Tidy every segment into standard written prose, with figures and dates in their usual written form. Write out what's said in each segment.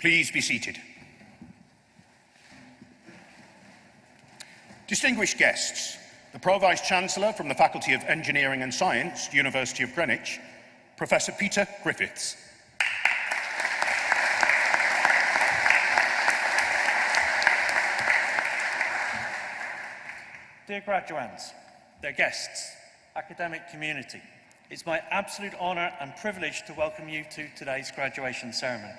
Please be seated. Distinguished guests, the Pro-Vice-Chancellor from the Faculty of Engineering and Science, University of Greenwich, Professor Peter Griffiths. Dear graduands, dear guests, academic community, it's my absolute honour and privilege to welcome you to today's graduation ceremony.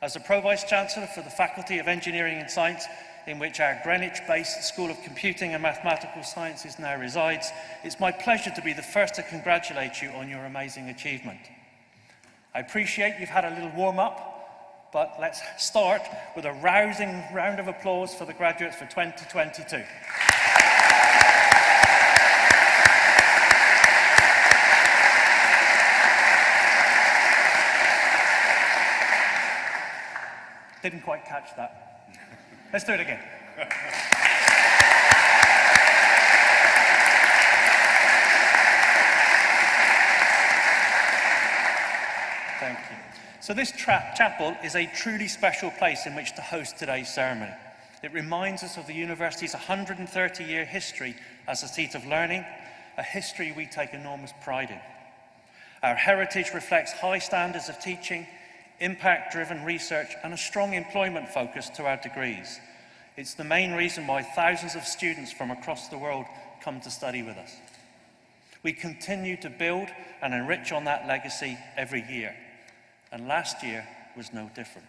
As the Pro-Vice-Chancellor for the Faculty of Engineering and Science, in which our Greenwich-based School of Computing and Mathematical Sciences now resides, it's my pleasure to be the first to congratulate you on your amazing achievement. I appreciate you've had a little warm-up, but let's start with a rousing round of applause for the graduates for 2022. Didn't quite catch that. Let's do it again. Thank you. So this chapel is a truly special place in which to host today's ceremony. It reminds us of the university's 130-year history as a seat of learning, a history we take enormous pride in. Our heritage reflects high standards of teaching, impact-driven research and a strong employment focus to our degrees. It's the main reason why thousands of students from across the world come to study with us. We continue to build and enrich on that legacy every year, and last year was no different.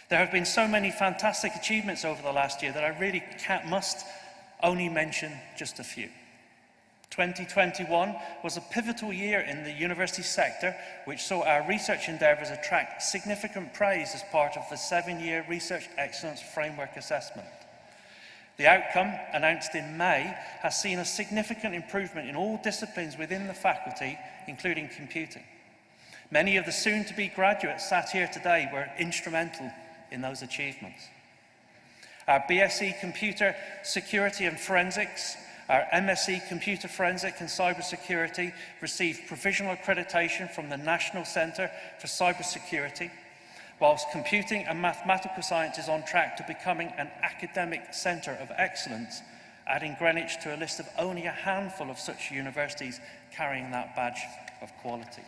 There have been so many fantastic achievements over the last year that I really must only mention just a few. 2021 was a pivotal year in the university sector, which saw our research endeavours attract significant praise as part of the 7-year Research Excellence Framework Assessment. The outcome, announced in May, has seen a significant improvement in all disciplines within the faculty, including computing. Many of the soon-to-be graduates sat here today were instrumental in those achievements. Our BSc Computer Security and Forensics, our MSc Computer Forensic and Cybersecurity received provisional accreditation from the National Centre for Cybersecurity, whilst Computing and Mathematical Science is on track to becoming an academic centre of excellence, adding Greenwich to a list of only a handful of such universities carrying that badge of quality.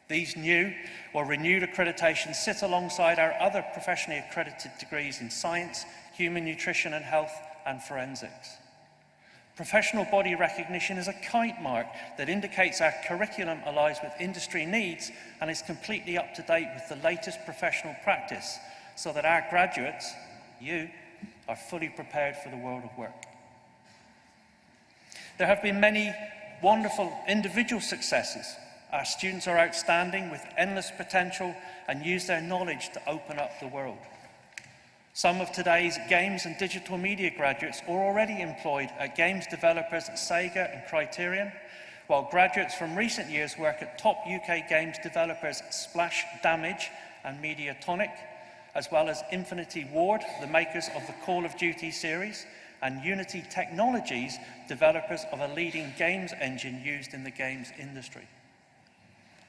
These new or renewed accreditations sit alongside our other professionally accredited degrees in science, human nutrition and health, and forensics. Professional body recognition is a kite mark that indicates our curriculum aligns with industry needs and is completely up to date with the latest professional practice, so that our graduates, you, are fully prepared for the world of work. There have been many wonderful individual successes. Our students are outstanding with endless potential and use their knowledge to open up the world. Some of today's games and digital media graduates are already employed at games developers at Sega and Criterion, while graduates from recent years work at top UK games developers Splash Damage and Mediatonic, as well as Infinity Ward, the makers of the Call of Duty series, and Unity Technologies, developers of a leading games engine used in the games industry.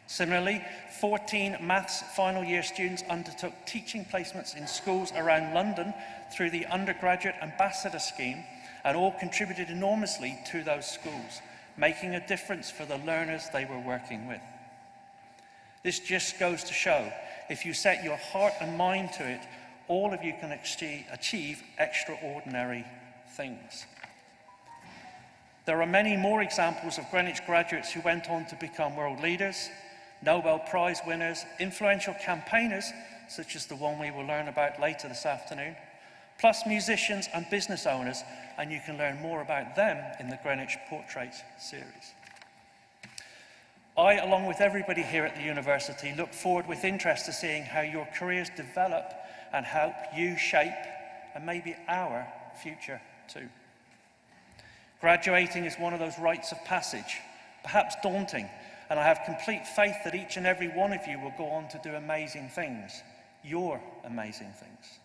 Similarly, 14 maths final year students undertook teaching placements in schools around London through the Undergraduate Ambassador Scheme, and all contributed enormously to those schools, making a difference for the learners they were working with. This just goes to show, if you set your heart and mind to it, all of you can achieve extraordinary things. There are many more examples of Greenwich graduates who went on to become world leaders, Nobel Prize winners, influential campaigners, such as the one we will learn about later this afternoon, plus musicians and business owners, and you can learn more about them in the Greenwich Portraits series. I, along with everybody here at the university, look forward with interest to seeing how your careers develop and help you shape, and maybe our future too. Graduating is one of those rites of passage, perhaps daunting, and I have complete faith that each and every one of you will go on to do amazing things, your amazing things.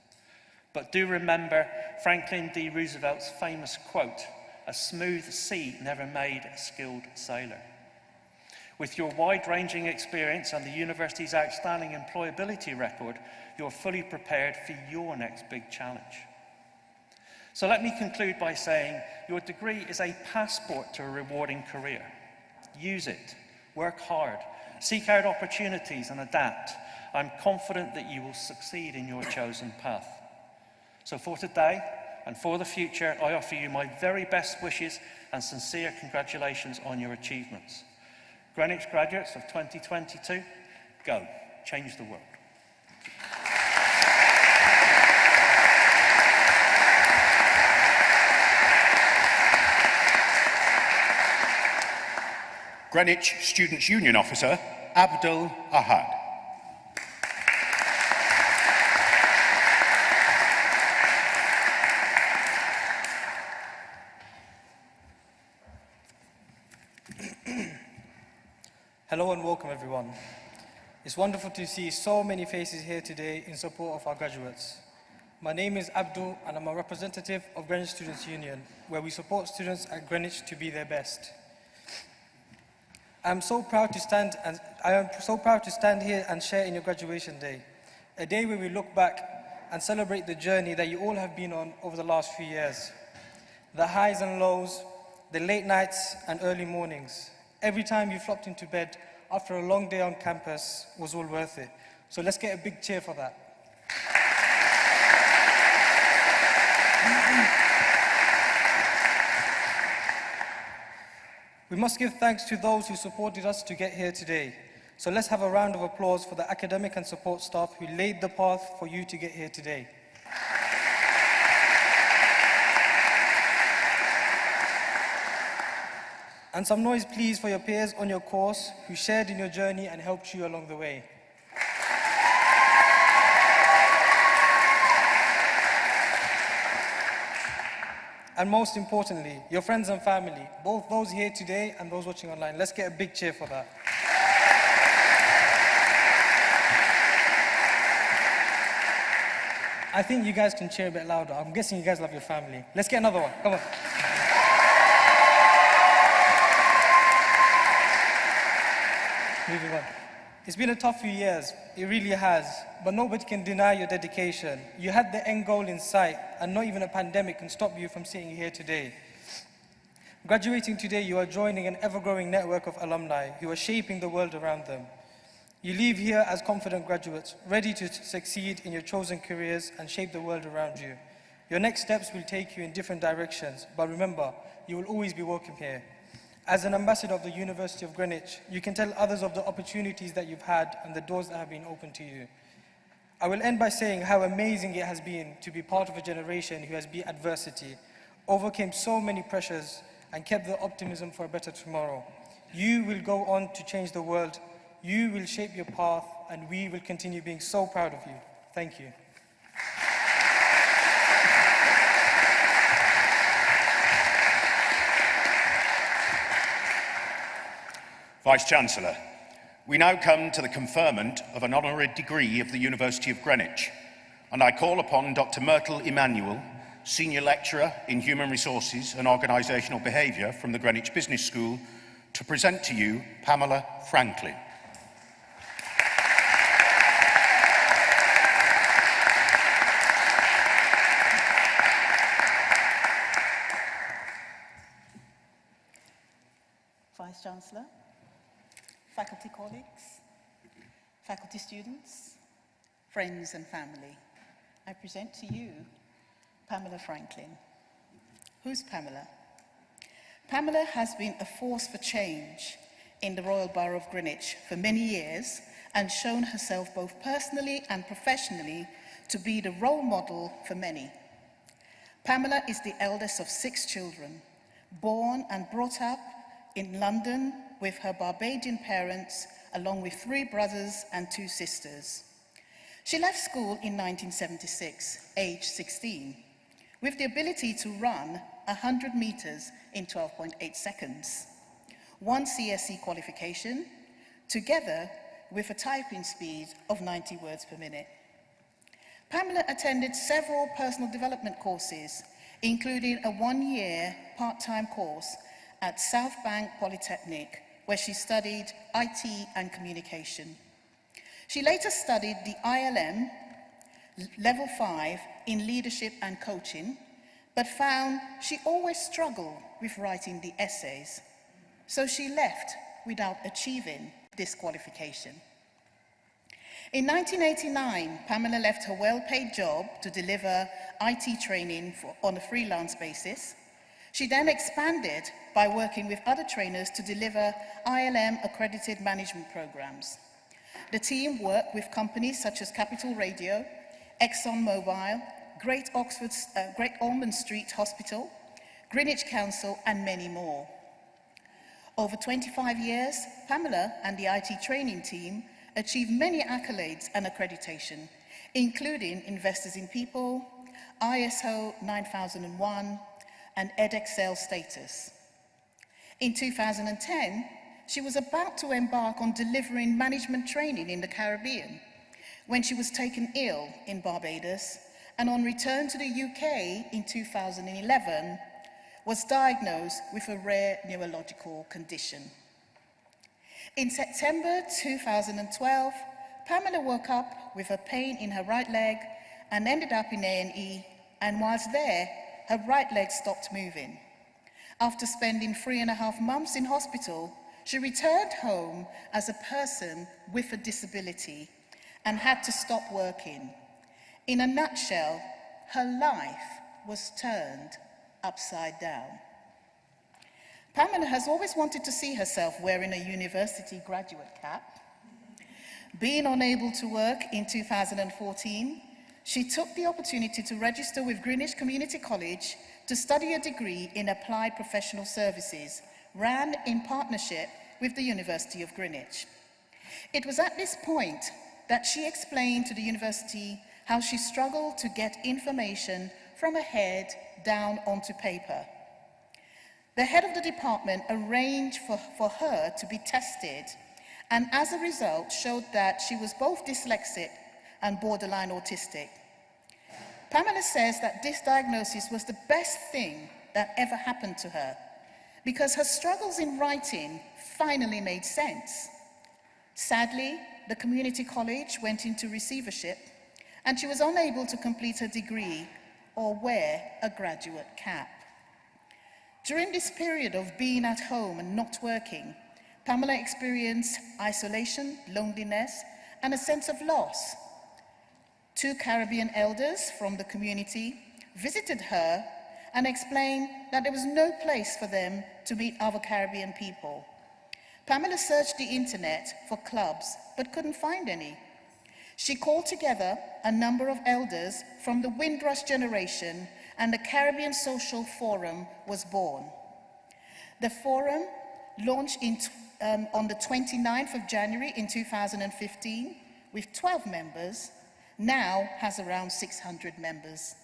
But do remember Franklin D. Roosevelt's famous quote, "A smooth sea never made a skilled sailor." With your wide-ranging experience and the university's outstanding employability record, you're fully prepared for your next big challenge. So let me conclude by saying your degree is a passport to a rewarding career. Use it, work hard, seek out opportunities and adapt. I'm confident that you will succeed in your chosen path. So for today and for the future, I offer you my very best wishes and sincere congratulations on your achievements. Greenwich graduates of 2022, go, change the world. Greenwich Students' Union Officer, Abdul Ahad. Hello and welcome everyone. It's wonderful to see so many faces here today in support of our graduates. My name is Abdul and I'm a representative of Greenwich Students' Union, where we support students at Greenwich to be their best. I am so proud to stand here and share in your graduation day, a day where we look back and celebrate the journey that you all have been on over the last few years. The highs and lows, the late nights and early mornings. Every time you flopped into bed after a long day on campus was all worth it. So let's get a big cheer for that. We must give thanks to those who supported us to get here today. So let's have a round of applause for the academic and support staff who laid the path for you to get here today. And some noise please for your peers on your course who shared in your journey and helped you along the way. And most importantly, your friends and family, both those here today and those watching online. Let's get a big cheer for that. I think you guys can cheer a bit louder. I'm guessing you guys love your family. Let's get another one, come on. Moving on. It's been a tough few years, it really has, but nobody can deny your dedication. You had the end goal in sight, and not even a pandemic can stop you from sitting here today. Graduating today, you are joining an ever-growing network of alumni who are shaping the world around them. You leave here as confident graduates, ready to succeed in your chosen careers and shape the world around you. Your next steps will take you in different directions, but remember, you will always be welcome here. As an ambassador of the University of Greenwich, you can tell others of the opportunities that you've had and the doors that have been opened to you. I will end by saying how amazing it has been to be part of a generation who has beat adversity, overcame so many pressures, and kept the optimism for a better tomorrow. You will go on to change the world, you will shape your path, and we will continue being so proud of you. Thank you. Vice-Chancellor, we now come to the conferment of an honorary degree of the University of Greenwich, and I call upon Dr. Myrtle Emanuel, Senior Lecturer in Human Resources and Organisational Behaviour from the Greenwich Business School, to present to you Pamela Franklin. Vice-Chancellor, faculty colleagues, faculty students, friends and family, I present to you Pamela Franklin. Who's Pamela? Pamela has been a force for change in the Royal Borough of Greenwich for many years and shown herself both personally and professionally to be the role model for many. Pamela is the eldest of 6 children, born and brought up in London with her Barbadian parents, along with 3 brothers and 2 sisters. She left school in 1976, aged 16, with the ability to run 100 meters in 12.8 seconds, 1 CSE qualification, together with a typing speed of 90 words per minute. Pamela attended several personal development courses, including a 1-year part-time course at South Bank Polytechnic, where she studied IT and communication. She later studied the ILM Level 5 in leadership and coaching, but found she always struggled with writing the essays. So she left without achieving this qualification. In 1989, Pamela left her well-paid job to deliver IT training on a freelance basis. She then expanded by working with other trainers to deliver ILM accredited management programs. The team worked with companies such as Capital Radio, ExxonMobil, Great Ormond Street Hospital, Greenwich Council, and many more. Over 25 years, Pamela and the IT training team achieved many accolades and accreditation, including Investors in People, ISO 9001, and edExcel status. In 2010, she was about to embark on delivering management training in the Caribbean when she was taken ill in Barbados, and on return to the UK in 2011, was diagnosed with a rare neurological condition. In September 2012, Pamela woke up with a pain in her right leg and ended up in A&E, and whilst there, her right leg stopped moving. After spending 3.5 months in hospital, she returned home as a person with a disability and had to stop working. In a nutshell, her life was turned upside down. Pamela has always wanted to see herself wearing a university graduate cap. Being unable to work in 2014, she took the opportunity to register with Greenwich Community College to study a degree in applied professional services, ran in partnership with the University of Greenwich. It was at this point that she explained to the university how she struggled to get information from her head down onto paper. The head of the department arranged for her to be tested, and as a result showed that she was both dyslexic and borderline autistic. Pamela says that this diagnosis was the best thing that ever happened to her, because her struggles in writing finally made sense. Sadly, the community college went into receivership, and she was unable to complete her degree or wear a graduate cap. During this period of being at home and not working, Pamela experienced isolation, loneliness, and a sense of loss. 2 Caribbean elders from the community visited her and explained that there was no place for them to meet other Caribbean people. Pamela searched the internet for clubs but couldn't find any. She called together a number of elders from the Windrush generation, and the Caribbean Social Forum was born. The forum launched on the 29th of January in 2015 with 12 members, now has around 600 members.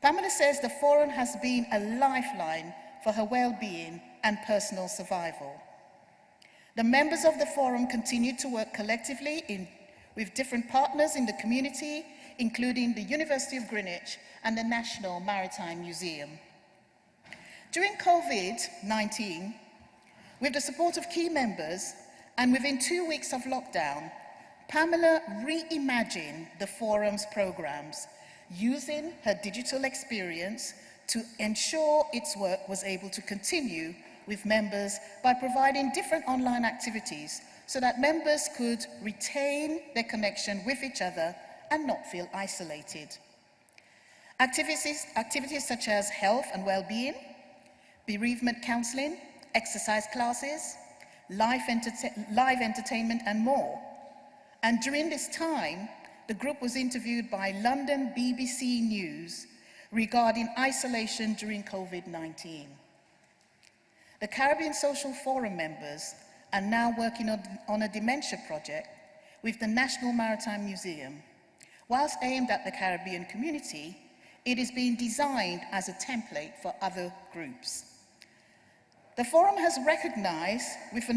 Pamela says the forum has been a lifeline for her well-being and personal survival. The members of the forum continue to work collectively with different partners in the community, including the University of Greenwich and the National Maritime Museum. During COVID-19, with the support of key members and within 2 weeks of lockdown, Pamela reimagined the forum's programs, using her digital experience to ensure its work was able to continue with members by providing different online activities so that members could retain their connection with each other and not feel isolated. Activities such as health and well-being, bereavement counseling, exercise classes, live entertainment, and more. And during this time, the group was interviewed by London BBC News regarding isolation during COVID-19. The Caribbean Social Forum members are now working on a dementia project with the National Maritime Museum. Whilst aimed at the Caribbean community, it is being designed as a template for other groups. The forum has been recognized with a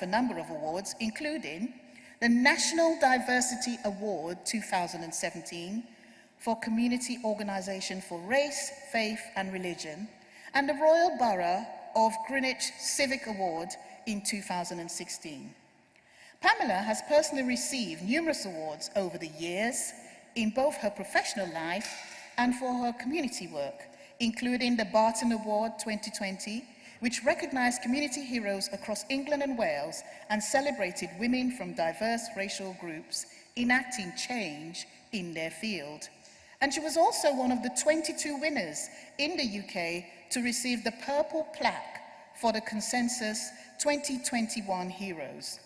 number of awards, including the National Diversity Award 2017 for Community Organisation for Race, Faith and Religion, and the Royal Borough of Greenwich Civic Award in 2016. Pamela has personally received numerous awards over the years in both her professional life and for her community work, including the Barton Award 2020, which recognised community heroes across England and Wales and celebrated women from diverse racial groups enacting change in their field. And she was also one of the 22 winners in the UK to receive the Purple Plaque for the Consensus 2021 Heroes.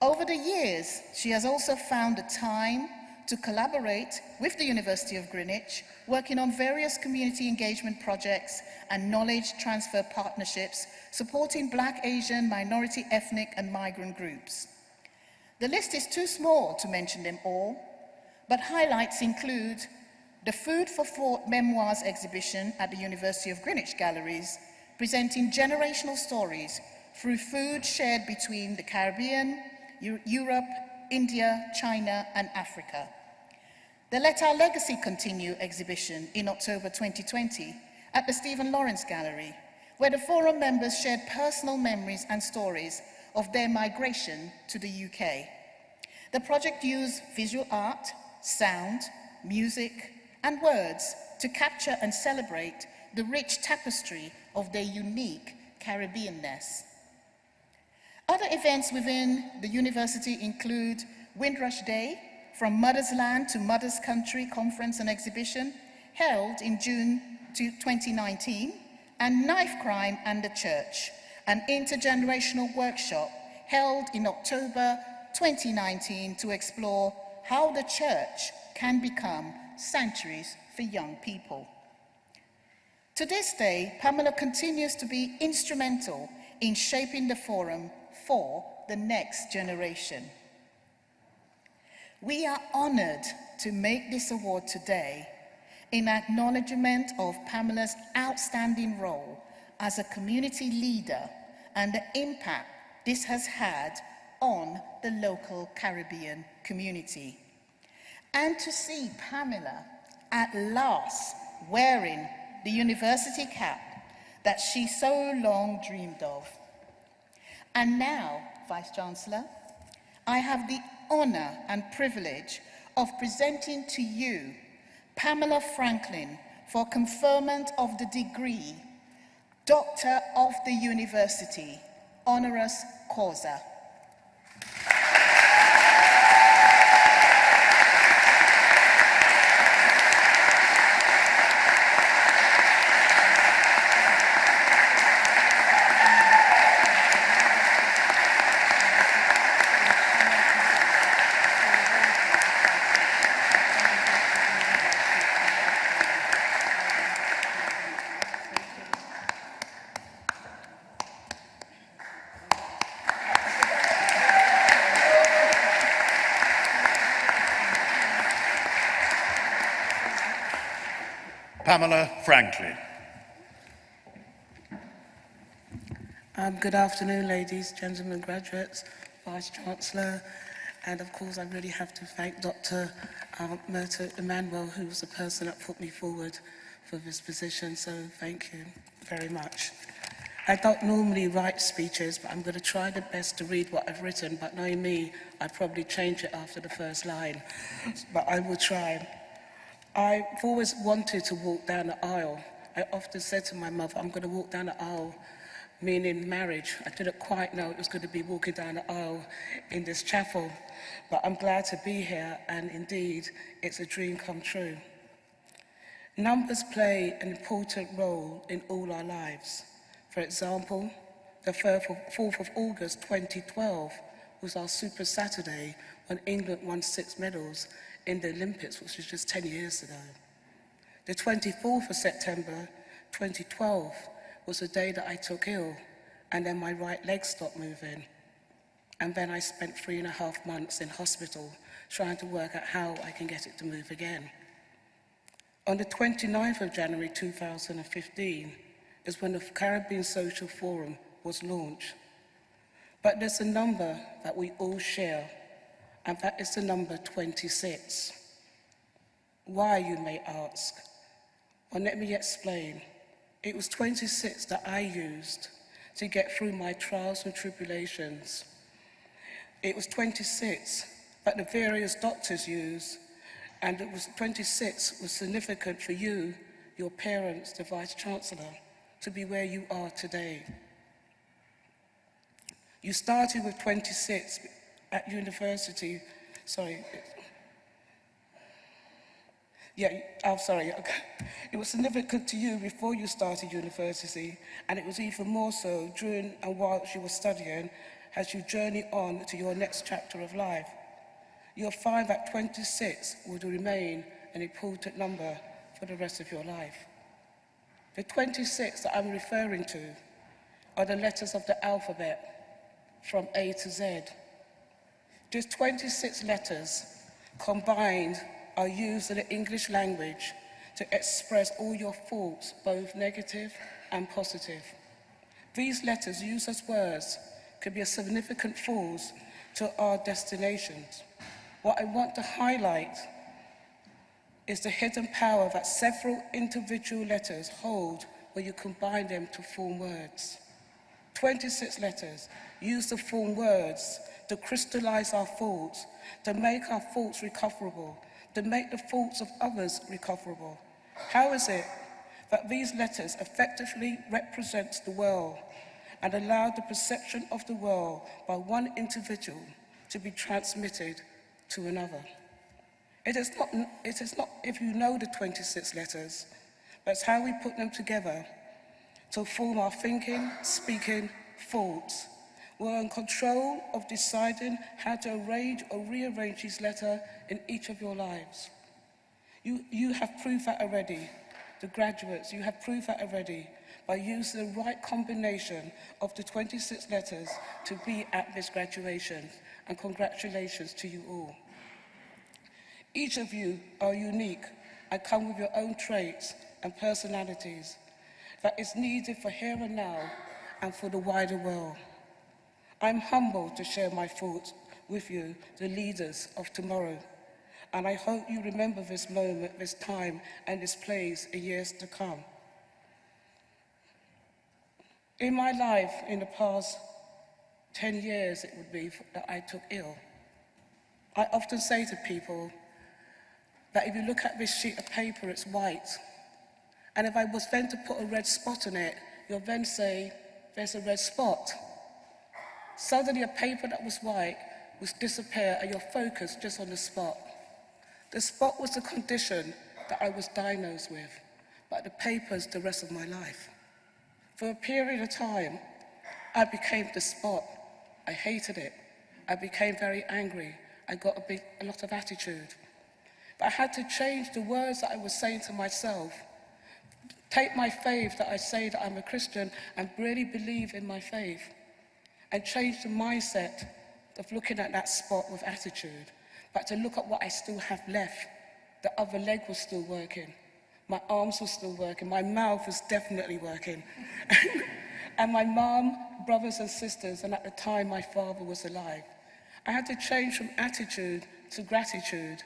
Over the years, she has also found the time to collaborate with the University of Greenwich, working on various community engagement projects and knowledge transfer partnerships, supporting Black, Asian, minority, ethnic, and migrant groups. The list is too small to mention them all, but highlights include the Food for Thought Memoirs exhibition at the University of Greenwich Galleries, presenting generational stories through food shared between the Caribbean, Europe, India, China, and Africa. The Let Our Legacy Continue exhibition in October 2020 at the Stephen Lawrence Gallery, where the forum members shared personal memories and stories of their migration to the UK. The project used visual art, sound, music, and words to capture and celebrate the rich tapestry of their unique Caribbeanness. Other events within the university include Windrush Day, From Mother's Land to Mother's Country conference and exhibition, held in June 2019, and Knife Crime and the Church, an intergenerational workshop held in October 2019 to explore how the church can become sanctuaries for young people. To this day, Pamela continues to be instrumental in shaping the forum for the next generation. We are honored to make this award today in acknowledgement of Pamela's outstanding role as a community leader and the impact this has had on the local Caribbean community. And to see Pamela at last wearing the university cap that she so long dreamed of. And now, Vice-Chancellor, I have the honor and privilege of presenting to you Pamela Franklin for conferment of the degree Doctor of the University, honoris causa. Pamela Franklin. Good afternoon, ladies, gentlemen, graduates, Vice-Chancellor, and of course I really have to thank Dr. Myrtle Emmanuel, who was the person that put me forward for this position, so thank you very much. I don't normally write speeches, but I'm going to try the best to read what I've written, but knowing me, I'd probably change it after the first line, but I will try. I've always wanted to walk down the aisle. I often said to my mother, I'm going to walk down the aisle, meaning marriage. I didn't quite know it was going to be walking down the aisle in this chapel, but I'm glad to be here, and indeed, it's a dream come true. Numbers play an important role in all our lives. For example, the 4th of August 2012 was our Super Saturday when England won 6 medals in the Olympics, which was just 10 years ago. The 24th of September 2012 was the day that I took ill, and then my right leg stopped moving. And then I spent 3.5 months in hospital trying to work out how I can get it to move again. On the 29th of January 2015 is when the Caribbean Social Forum was launched. But there's a number that we all share, and that is the number 26. Why, you may ask? Well, let me explain. It was 26 that I used to get through my trials and tribulations. It was 26 that the various doctors used, and it was 26 was significant for you, your parents, the Vice-Chancellor, to be where you are today. You started with 26 at university, It was significant to you before you started university, and it was even more so during and whilst you were studying as you journey on to your next chapter of life. You'll find that 26 will remain an important number for the rest of your life. The 26 that I'm referring to are the letters of the alphabet from A to Z. These 26 letters combined are used in the English language to express all your thoughts, both negative and positive. These letters used as words could be a significant force to our destinations. What I want to highlight is the hidden power that several individual letters hold when you combine them to form words. 26 letters use to form words to crystallize our thoughts, to make our thoughts recoverable, to make the thoughts of others recoverable. How is it that these letters effectively represent the world and allow the perception of the world by one individual to be transmitted to another? It is not if you know the 26 letters, but it's how we put them together to form our thinking, speaking, thoughts. We're in control of deciding how to arrange or rearrange these letters in each of your lives. You have proved that already. The graduates, you have proved that already by using the right combination of the 26 letters to be at this graduation. And congratulations to you all. Each of you are unique and come with your own traits and personalities that is needed for here and now and for the wider world. I'm humbled to share my thoughts with you, the leaders of tomorrow, and I hope you remember this moment, this time, and this place in years to come. In my life, in the past 10 years, it would be that I took ill. I often say to people that if you look at this sheet of paper, it's white. And if I was then to put a red spot on it, you'll then say, there's a red spot. Suddenly a paper that was white would disappear and you're focused just on the spot. The spot was the condition that I was diagnosed with, but the paper's the rest of my life. For a period of time, I became the spot. I hated it. I became very angry. I got a lot of attitude. But I had to change the words that I was saying to myself. Take my faith that I say that I'm a Christian and really believe in my faith, and change the mindset of looking at that spot with attitude, but to look at what I still have left. The other leg was still working. My arms were still working. My mouth was definitely working. And my mom, brothers and sisters, and at the time my father was alive. I had to change from attitude to gratitude.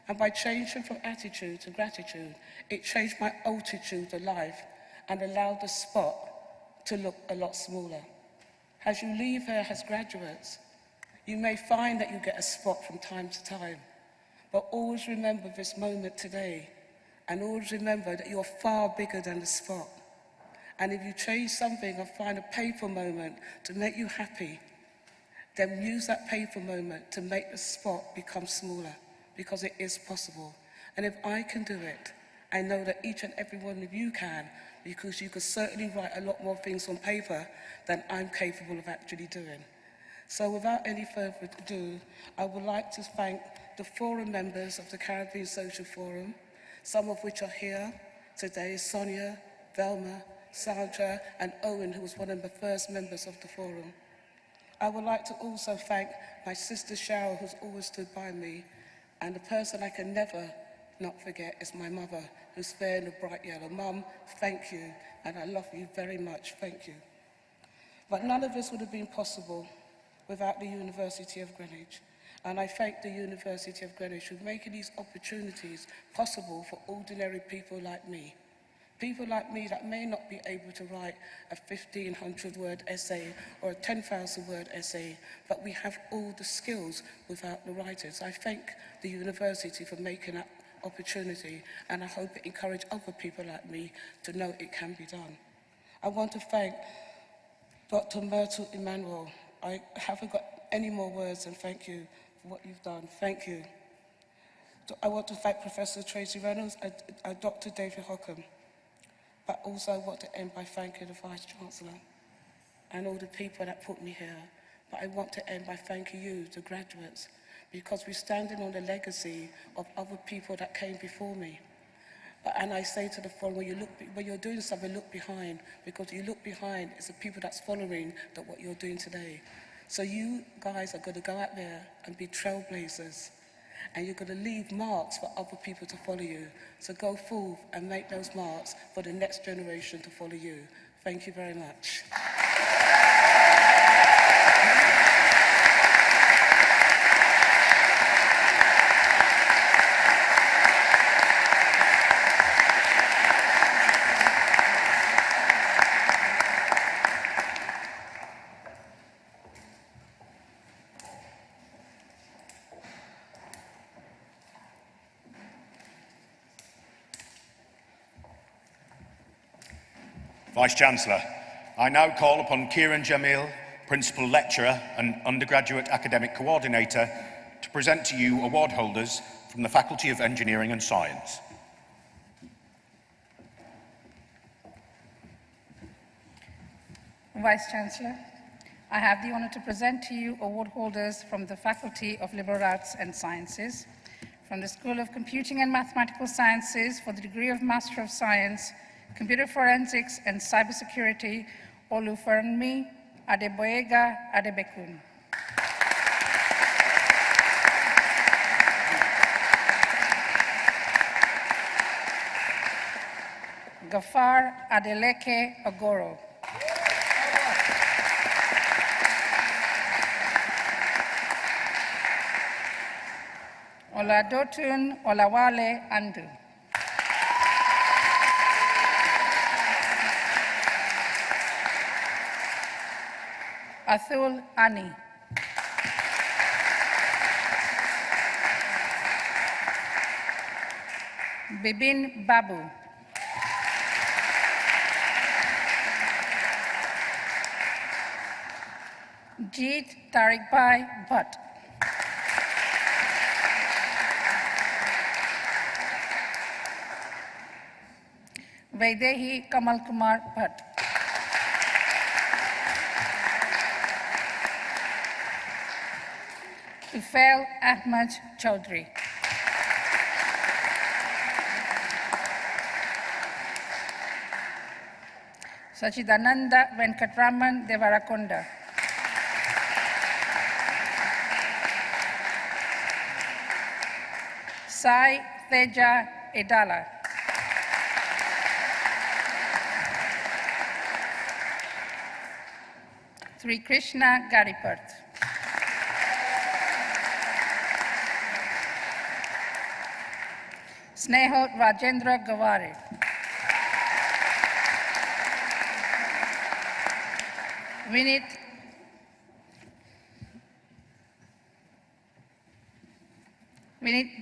And by changing from attitude to gratitude, it changed my altitude of life and allowed the spot to look a lot smaller. As you leave here as graduates, you may find that you get a spot from time to time, but always remember this moment today, and always remember that you're far bigger than the spot. And if you change something or find a painful moment to make you happy, then use that painful moment to make the spot become smaller, because it is possible. And if I can do it, I know that each and every one of you can, because you could certainly write a lot more things on paper than I'm capable of actually doing. So without any further ado, I would like to thank the forum members of the Caribbean Social Forum, some of which are here today: Sonia, Velma, Sandra, and Owen, who was one of the first members of the forum. I would like to also thank my sister Cheryl, who's always stood by me, and the person I can never not forget is my mother, who's there in the bright yellow. Mum, thank you, and I love you very much, thank you. But none of this would have been possible without the University of Greenwich. And I thank the University of Greenwich for making these opportunities possible for ordinary people like me. People like me that may not be able to write a 1,500-word essay or a 10,000-word essay, but we have all the skills without the writers. I thank the university for making that opportunity, and I hope it encourages other people like me to know it can be done. I want to thank Dr. Myrtle Emmanuel. I haven't got any more words than thank you for what you've done. Thank you. I want to thank Professor Tracy Reynolds and Dr. David Hockham. But also I want to end by thanking the Vice-Chancellor and all the people that put me here. But I want to end by thanking you, the graduates, because we're standing on the legacy of other people that came before me. And I say to the forum, when you're doing something, look behind, because you look behind, it's the people that's following what you're doing today. So you guys are going to go out there and be trailblazers, and you're going to leave marks for other people to follow you. So go forth and make those marks for the next generation to follow you. Thank you very much. Vice-Chancellor, I now call upon Kieran Jamil, Principal Lecturer and Undergraduate Academic Coordinator, to present to you award holders from the Faculty of Engineering and Science. Vice-Chancellor, I have the honour to present to you award holders from the Faculty of Liberal Arts and Sciences, from the School of Computing and Mathematical Sciences for the degree of Master of Science, Computer Forensics and Cybersecurity, Olufermi Adeboyega Adebekun. Gafar Adeleke Agoro. Oladotun Olawale Andu. Athul Ani. Bibin Babu. Jeet Tarikbhai Bhatt. Vaidehi Kamal Kumar Bhatt. Tufail Ahmad Chaudhry. Sachidananda Venkatraman Devarakonda. Sai Teja Edala. Sri Krishna Gariparth. Sneho Rajendra Gaware. Vinit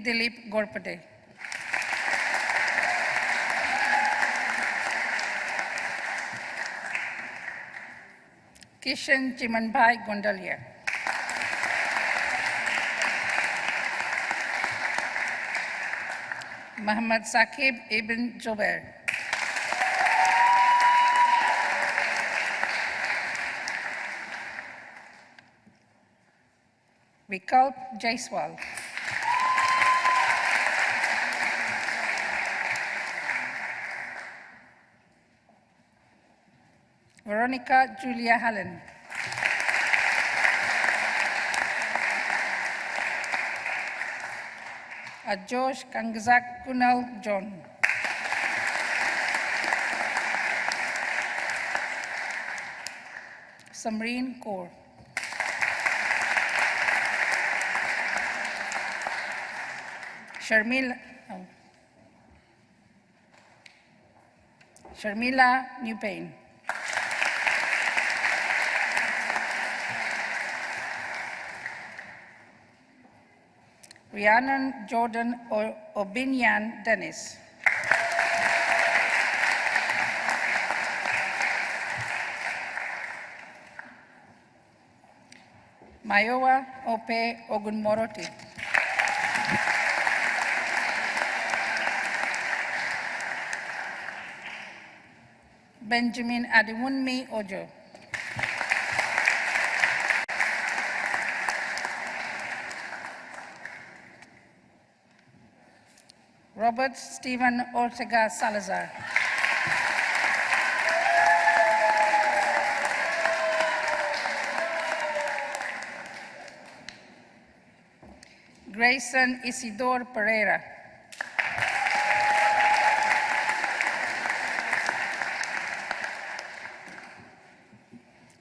Dilip Gorpade. Kishan Chimanbhai Gondalia. Muhammad Saqib Ibn Jubair. Vikalp Jaiswal. Veronica Julia Hallen. Ajosh Kangzak Kunal John. Samreen Kaur. Sharmila Newpain. Rhiannon Jordan Obinyan Dennis. Mayowa Ope Ogunmoroti. Benjamin Adewunmi Ojo. Robert Stephen Ortega Salazar. Grayson Isidore Pereira.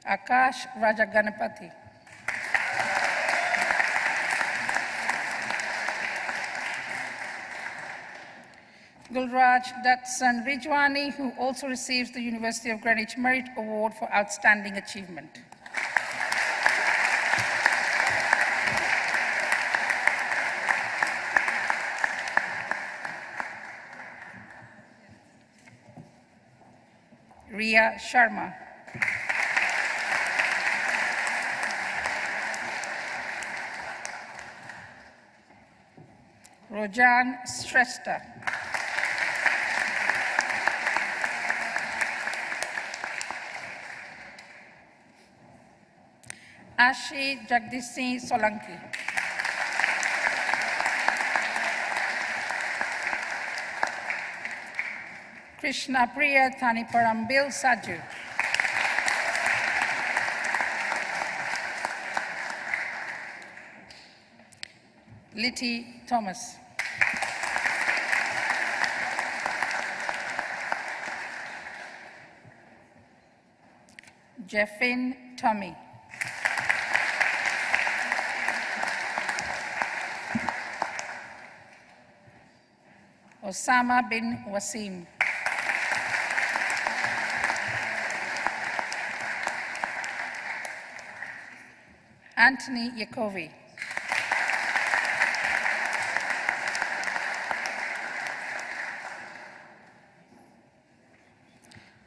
Akash Rajaganapati. Gulraj Datsan Rijwani, who also receives the University of Greenwich Merit Award for Outstanding Achievement. Ria Sharma. Rojan Shrestha. Ashi Jagdish Solanki. Krishna Priya Thaniparambil Saju. Litty Thomas. Jeffin Tommy. Osama bin Wasim. Anthony Yakovi.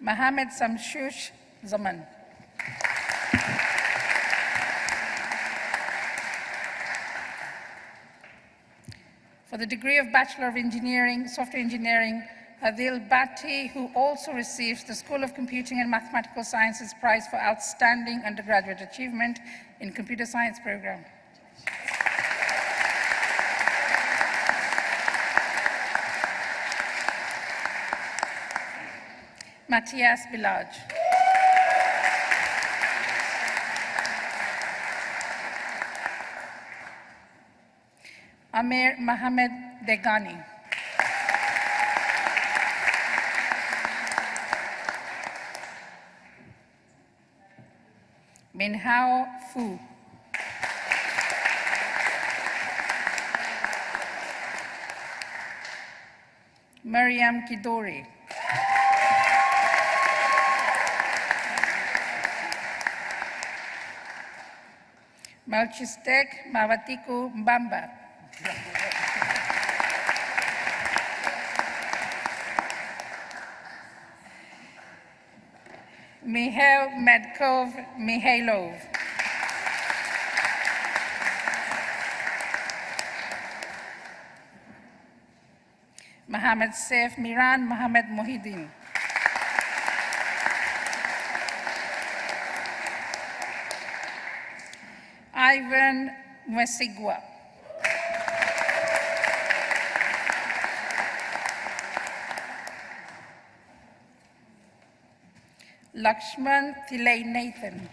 Mohammed Samshush Zaman. For the degree of Bachelor of Engineering, Software Engineering, Adil Bhatti, who also receives the School of Computing and Mathematical Sciences Prize for Outstanding Undergraduate Achievement in Computer Science Program. Matthias Bilaj. Amir Mohammed Degani. Minhao Fu. Mariam Kidori. Melchizedek Mawatiku Mbamba. Mihail Medkov Mihailov. Mohammed Saif Miran Mohammed Mohidin. Ivan Mwesigwa. Lakshman Thilay Nathan.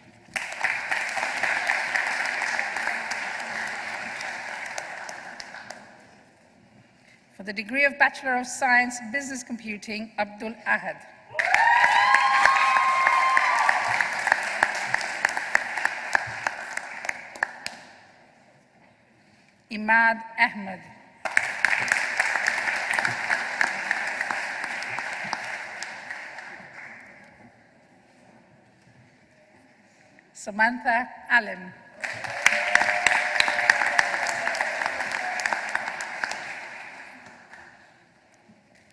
For the degree of Bachelor of Science, Business Computing, Abdul Ahad. Imad Ahmed. Samantha Allen.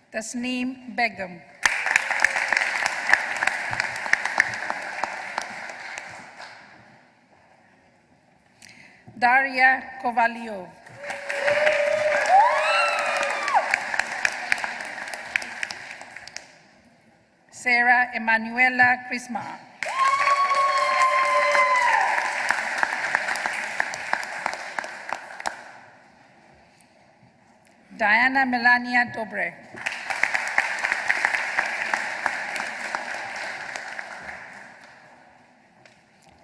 Tasneem Begum. Daria Kovalyov. Sarah Emanuela Krisma. Diana Melania Dobre.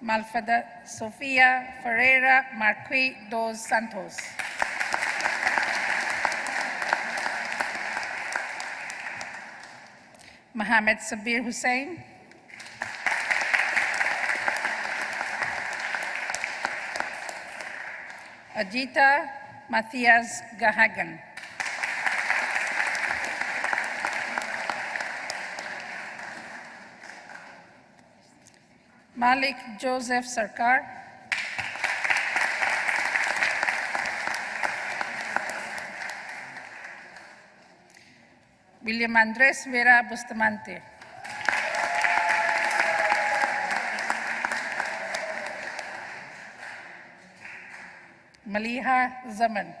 Malfada Sofia Ferreira Marquis dos Santos. Mohammed Sabir Hussain. Ajita Matthias Gahagan. Malik Joseph Sarkar. William Andres Vera Bustamante. Maliha Zaman.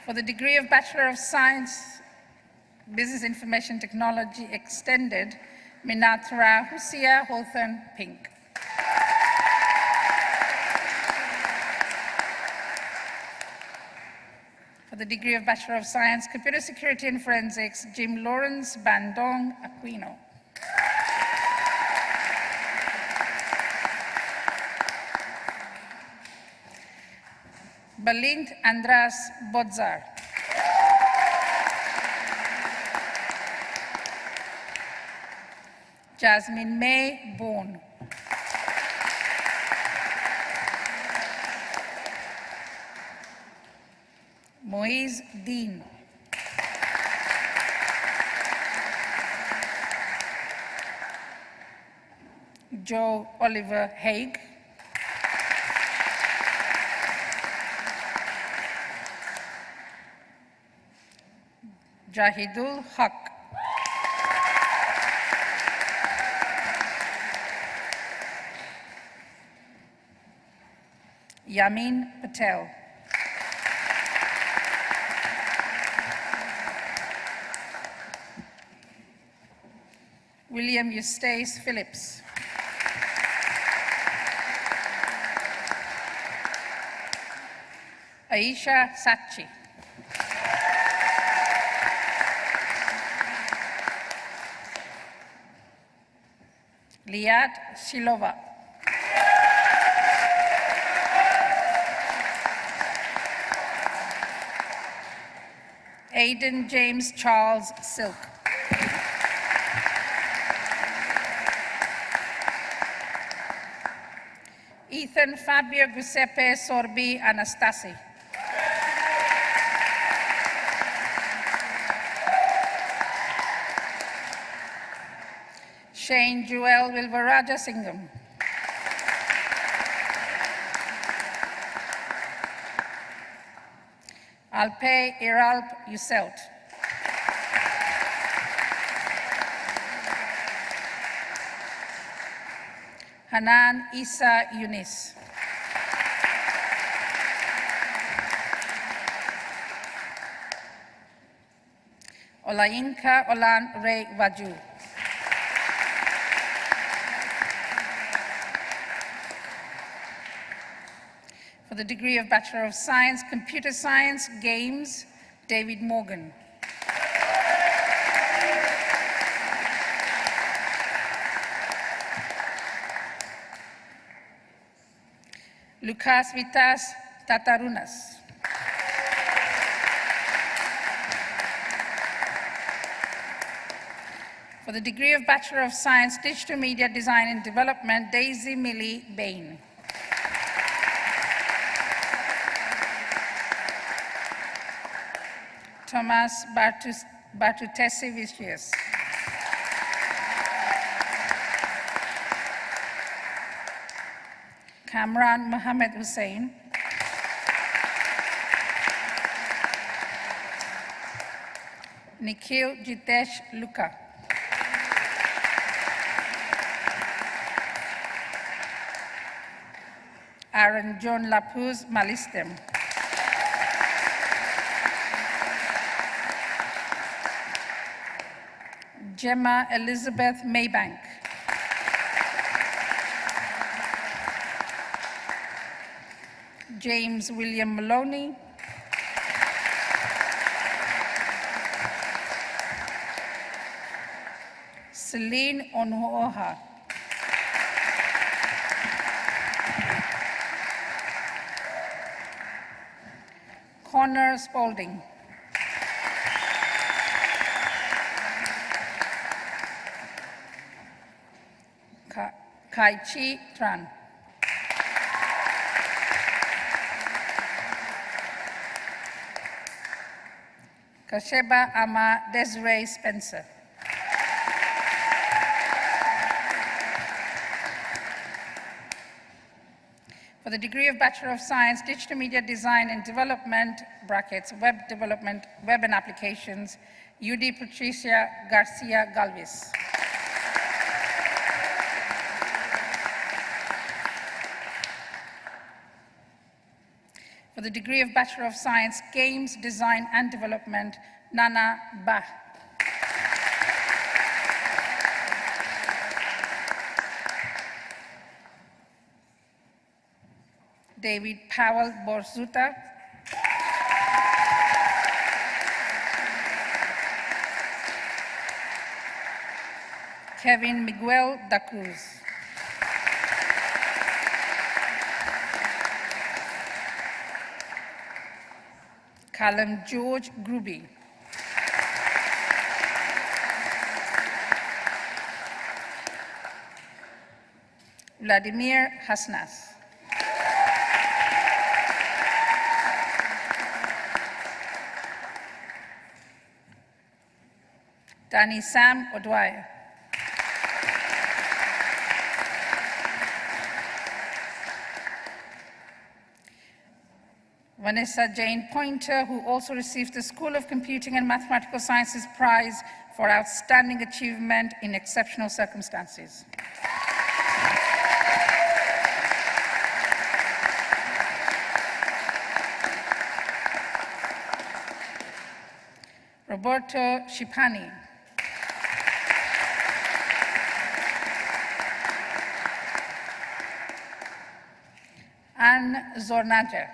For the degree of Bachelor of Science, Business Information Technology Extended, Minatra Husia Hawthorne Pink. For the degree of Bachelor of Science, Computer Security and Forensics, Jim Lawrence Bandong Aquino. Balint Andras Bodzar. Jasmine May Bourne. Moise Dean. Joe Oliver Haig. Jahidul Haq. Yamin Patel. William Eustace Phillips. Aisha Sachi. Liat Shilova. Aidan James Charles Silk. Ethan Fabio Giuseppe Sorbi Anastasi. Shane Joel Wilvaraja Singham. Alpay Iralp Yuselt. Hanan Isa Yunis. Olayinka Olan Ray Vaju. For the degree of Bachelor of Science, Computer Science, Games, David Morgan. Lucas Vitas Tatarunas. For the degree of Bachelor of Science, Digital Media Design and Development, Daisy Millie Bain. Thomas Batutesi Vicious. Kamran Mohammed Hussein. Nikhil Jitesh Luka. Aaron John Lapuz Malistem. Gemma Elizabeth Maybank. James William Maloney. Celine Onuoha. Connor Spaulding. Kai Chi Tran. Kasheba Ama Desiree Spencer. For the degree of Bachelor of Science, Digital Media Design and Development, brackets, Web Development, Web and Applications, UD Patricia Garcia Galvis. For the degree of Bachelor of Science, Games, Design and Development, Nana Bah. David Powell Borzuta. Kevin Miguel da Cruz. Callum George Gruby. Vladimir Hasnas. Danny Sam Odwaya. Vanessa Jane Pointer, who also received the School of Computing and Mathematical Sciences Prize for Outstanding Achievement in Exceptional Circumstances. Roberto Schipani. Anne Zornaja.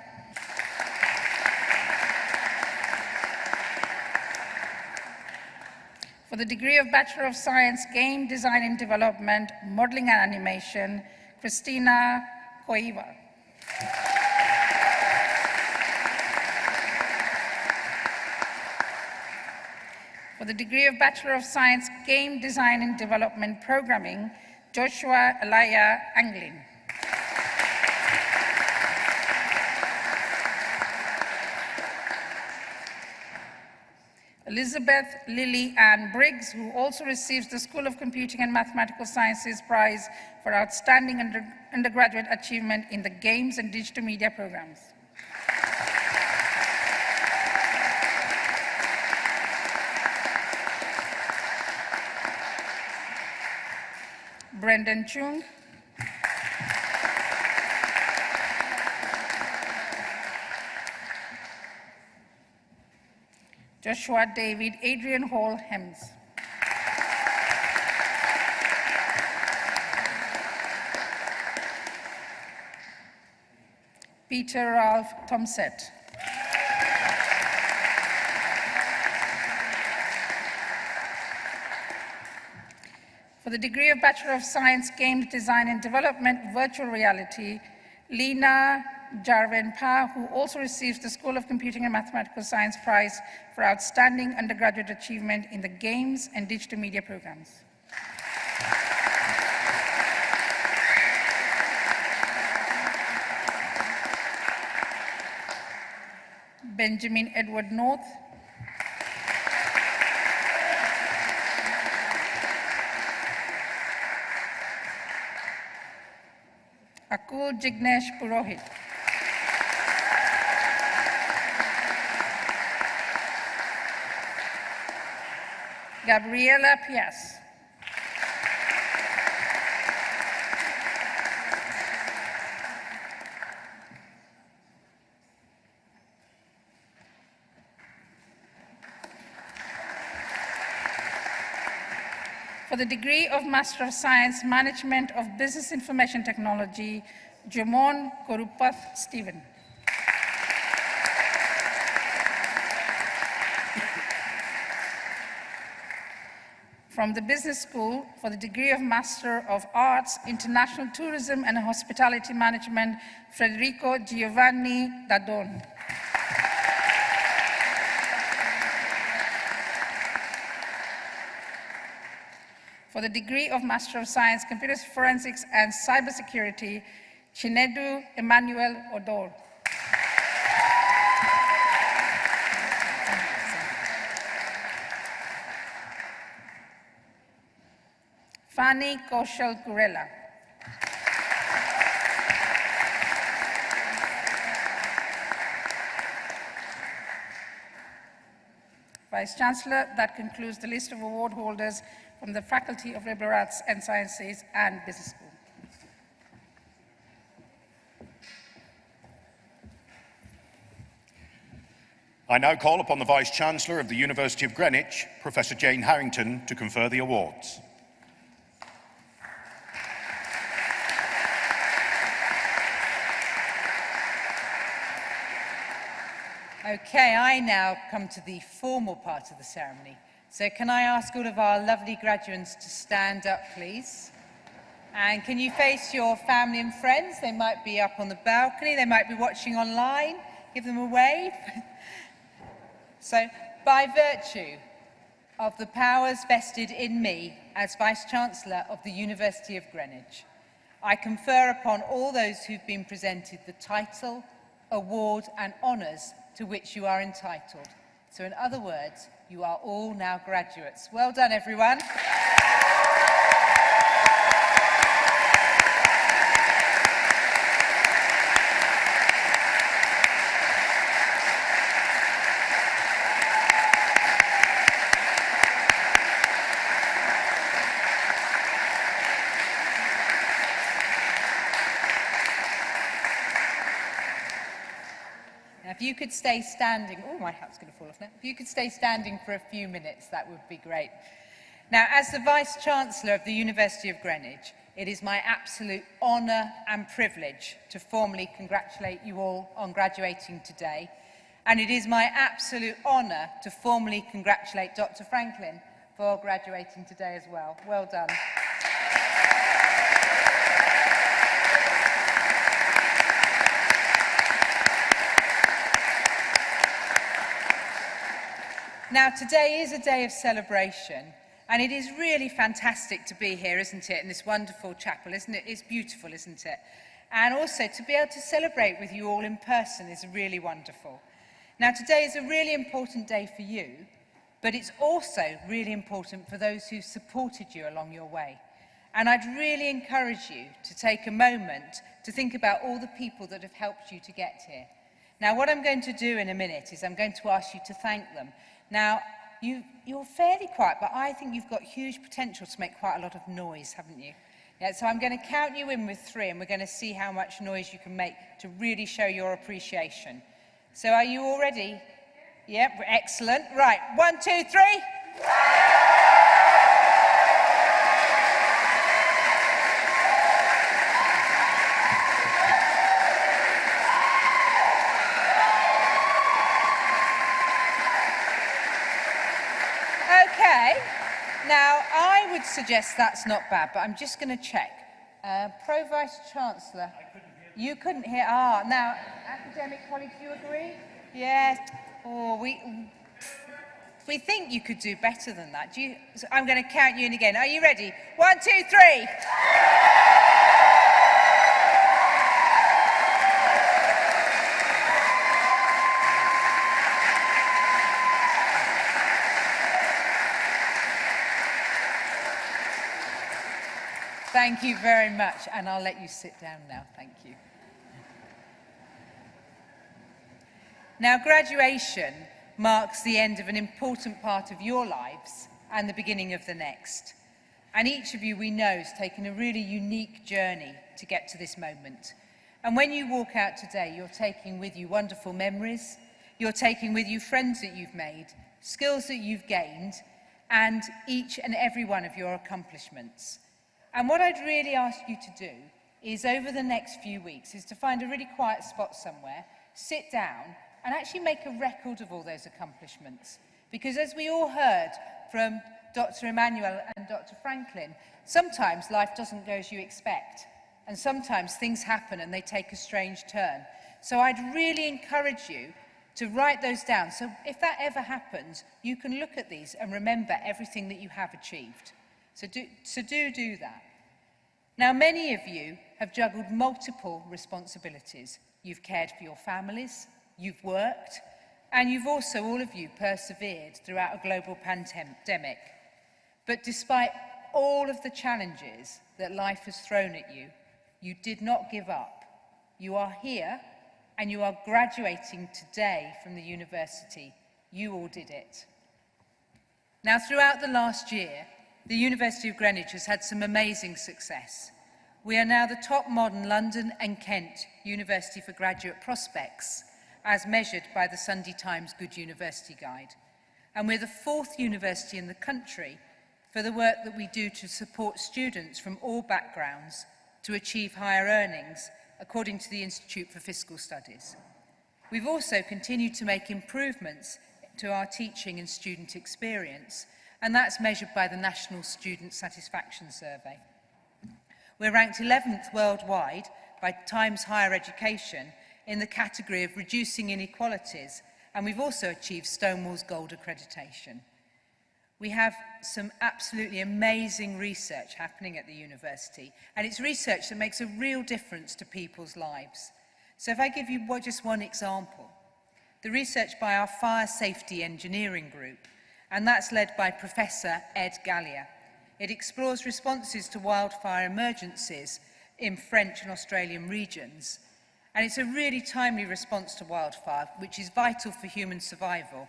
For the degree of Bachelor of Science, Game Design and Development, Modeling and Animation, Christina Koiva. For the degree of Bachelor of Science, Game Design and Development, Programming, Joshua Elia Anglin. Elizabeth Lily Ann Briggs, who also receives the School of Computing and Mathematical Sciences Prize for Outstanding Undergraduate Achievement in the Games and Digital Media Programs. Brendan Chung. Joshua David Adrian Hall Hems. Peter Ralph Tomset. For the degree of Bachelor of Science, Games Design and Development, Virtual Reality, Lena Jarvenpa, who also receives the School of Computing and Mathematical Science Prize for Outstanding Undergraduate Achievement in the Games and Digital Media Programs. Benjamin Edward North. Kul Jignesh Purohit. Gabriela Pias. For the degree of Master of Science, Management of Business Information Technology, Jomon Korupath Stephen. From the Business School, for the degree of Master of Arts, International Tourism and Hospitality Management, Federico Giovanni Dadon. For the degree of Master of Science, Computer Forensics and Cybersecurity, Chinedu Emmanuel Odor. Fanny Kaushal Kurela. Vice Chancellor, that concludes the list of award holders from the Faculty of Liberal Arts and Sciences and Business School. I now call upon the Vice-Chancellor of the University of Greenwich, Professor Jane Harrington, to confer the awards. Okay, I now come to the formal part of the ceremony. So can I ask all of our lovely graduates to stand up, please? And can you face your family and friends? They might be up on the balcony, they might be watching online. Give them a wave. So, by virtue of the powers vested in me as Vice-Chancellor of the University of Greenwich, I confer upon all those who've been presented the title, award and honours to which you are entitled. So in other words, you are all now graduates. Well done, everyone. If you could stay standing, oh, my hat's going to fall off now. If you could stay standing for a few minutes, that would be great. Now, as the Vice-Chancellor of the University of Greenwich, it is my absolute honour and privilege to formally congratulate you all on graduating today. And it is my absolute honour to formally congratulate Dr. Franklin for graduating today as well. Well done. Now, today is a day of celebration, and it is really fantastic to be here, isn't it, in this wonderful chapel, isn't it? It's beautiful, isn't it? And also, to be able to celebrate with you all in person is really wonderful. Now, today is a really important day for you, but it's also really important for those who supported you along your way. And I'd really encourage you to take a moment to think about all the people that have helped you to get here. Now, what I'm going to do in a minute is I'm going to ask you to thank them. Now, you're fairly quiet, but I think you've got huge potential to make quite a lot of noise, haven't you? Yeah, so I'm going to count you in with 3, and we're going to see how much noise you can make to really show your appreciation. So are you all ready? Yep, excellent. Right, 1, 2, 3. Okay, now I would suggest that's not bad, but I'm just going to check. Pro Vice-Chancellor, you couldn't hear, now, academic colleagues, do you agree? Yes, we think you could do better than that. So I'm going to count you in again. Are you ready? 1, 2, 3. Thank you very much, and I'll let you sit down now. Thank you. Now, graduation marks the end of an important part of your lives and the beginning of the next. And each of you, we know, has taken a really unique journey to get to this moment. And when you walk out today, you're taking with you wonderful memories, you're taking with you friends that you've made, skills that you've gained, and each and every one of your accomplishments. And what I'd really ask you to do is, over the next few weeks, is to find a really quiet spot somewhere, sit down, and actually make a record of all those accomplishments. Because as we all heard from Dr. Emmanuel and Dr. Franklin, sometimes life doesn't go as you expect. And sometimes things happen and they take a strange turn. So I'd really encourage you to write those down. So if that ever happens, you can look at these and remember everything that you have achieved. So do that. Now, many of you have juggled multiple responsibilities. You've cared for your families, you've worked, and you've also, all of you, persevered throughout a global pandemic. But despite all of the challenges that life has thrown at you, you did not give up. You are here, and you are graduating today from the university. You all did it. Now, throughout the last year, the University of Greenwich has had some amazing success. We are now the top modern London and Kent university for graduate prospects, as measured by the Sunday Times Good University Guide. And we're the 4th university in the country for the work that we do to support students from all backgrounds to achieve higher earnings, according to the Institute for Fiscal Studies. We've also continued to make improvements to our teaching and student experience, and that's measured by the National Student Satisfaction Survey. We're ranked 11th worldwide by Times Higher Education in the category of reducing inequalities, and we've also achieved Stonewall's Gold accreditation. We have some absolutely amazing research happening at the university, and it's research that makes a real difference to people's lives. So if I give you just one example, the research by our Fire Safety Engineering Group, and that's led by Professor Ed Gallia. It explores responses to wildfire emergencies in French and Australian regions. And it's a really timely response to wildfire, which is vital for human survival.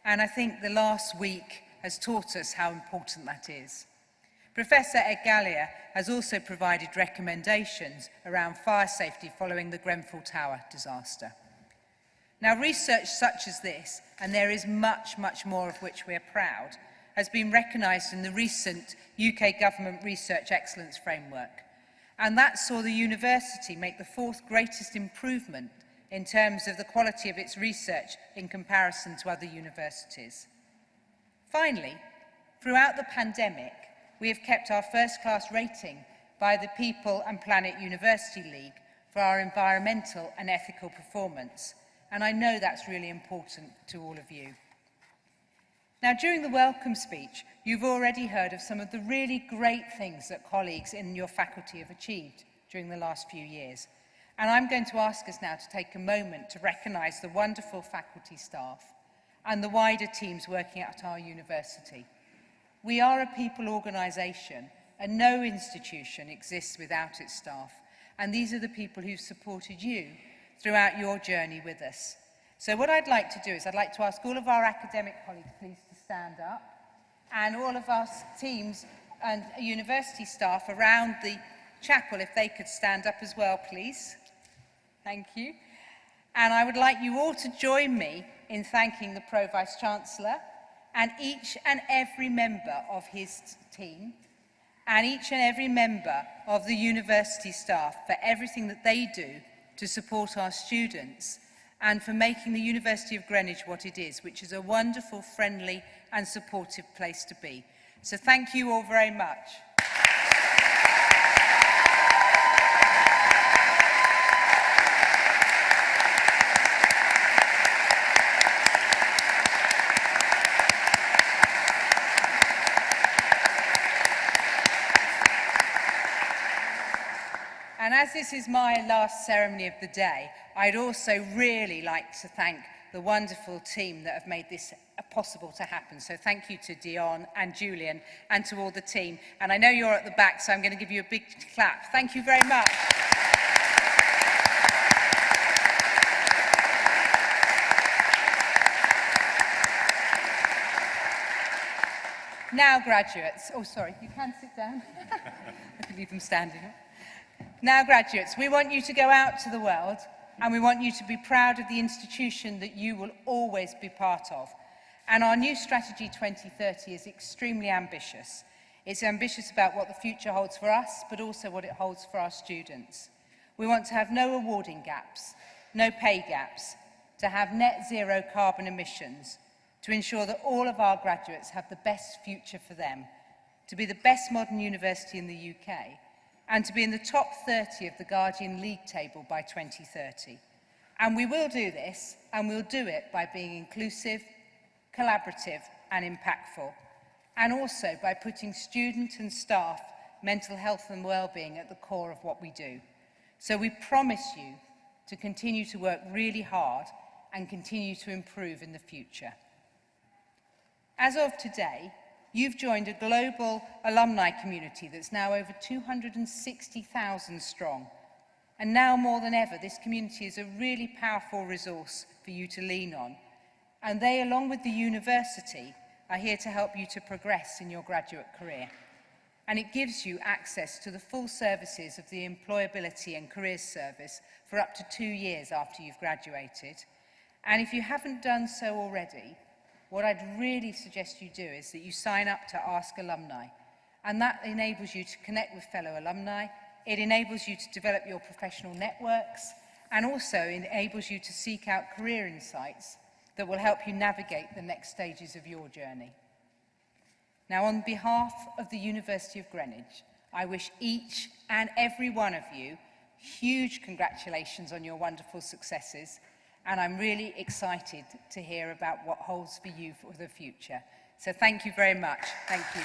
And I think the last week has taught us how important that is. Professor Ed Gallia has also provided recommendations around fire safety following the Grenfell Tower disaster. Now, research such as this, and there is much, much more of which we are proud, has been recognised in the recent UK Government Research Excellence Framework. And that saw the university make the 4th greatest improvement in terms of the quality of its research in comparison to other universities. Finally, throughout the pandemic, we have kept our first-class rating by the People and Planet University League for our environmental and ethical performance. And I know that's really important to all of you. Now, during the welcome speech, you've already heard of some of the really great things that colleagues in your faculty have achieved during the last few years. And I'm going to ask us now to take a moment to recognise the wonderful faculty staff and the wider teams working at our university. We are a people organisation, and no institution exists without its staff. And these are the people who've supported you throughout your journey with us. So what I'd like to do is I'd like to ask all of our academic colleagues please to stand up, and all of our teams and university staff around the chapel, if they could stand up as well, please. Thank you. And I would like you all to join me in thanking the Pro-Vice-Chancellor and each and every member of his team and each and every member of the university staff for everything that they do to support our students and for making the University of Greenwich what it is, which is a wonderful, friendly and supportive place to be. So thank you all very much. And as this is my last ceremony of the day, I'd also really like to thank the wonderful team that have made this a possible to happen. So thank you to Dion and Julian and to all the team. And I know you're at the back, so I'm going to give you a big clap. Thank you very much. Now, graduates, oh, sorry, you can sit down. I could leave them standing. Now, graduates, we want you to go out to the world and we want you to be proud of the institution that you will always be part of. And our new strategy 2030 is extremely ambitious. It's ambitious about what the future holds for us, but also what it holds for our students. We want to have no awarding gaps, no pay gaps, to have net zero carbon emissions, to ensure that all of our graduates have the best future for them, to be the best modern university in the UK, and to be in the top 30 of the Guardian League table by 2030. And we will do this, and we'll do it by being inclusive, collaborative and impactful, and also by putting student and staff mental health and well-being at the core of what we do. So we promise you to continue to work really hard and continue to improve in the future. As of today, you've joined a global alumni community that's now over 260,000 strong. And now more than ever, this community is a really powerful resource for you to lean on. And they, along with the university, are here to help you to progress in your graduate career. And it gives you access to the full services of the Employability and Careers Service for up to 2 years after you've graduated. And if you haven't done so already, what I'd really suggest you do is that you sign up to Ask Alumni. And that enables you to connect with fellow alumni, it enables you to develop your professional networks, and also enables you to seek out career insights that will help you navigate the next stages of your journey. Now, on behalf of the University of Greenwich, I wish each and every one of you huge congratulations on your wonderful successes, and I'm really excited to hear about what holds for you for the future. So thank you very much. Thank you.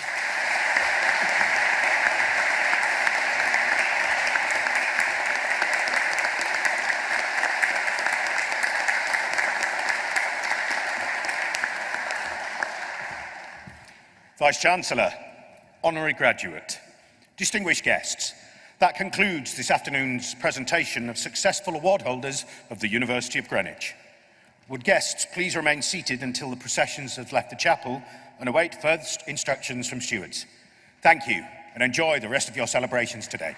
Vice-Chancellor, Honorary Graduate, distinguished guests, that concludes this afternoon's presentation of successful award holders of the University of Greenwich. Would guests please remain seated until the processions have left the chapel and await further instructions from stewards. Thank you and enjoy the rest of your celebrations today.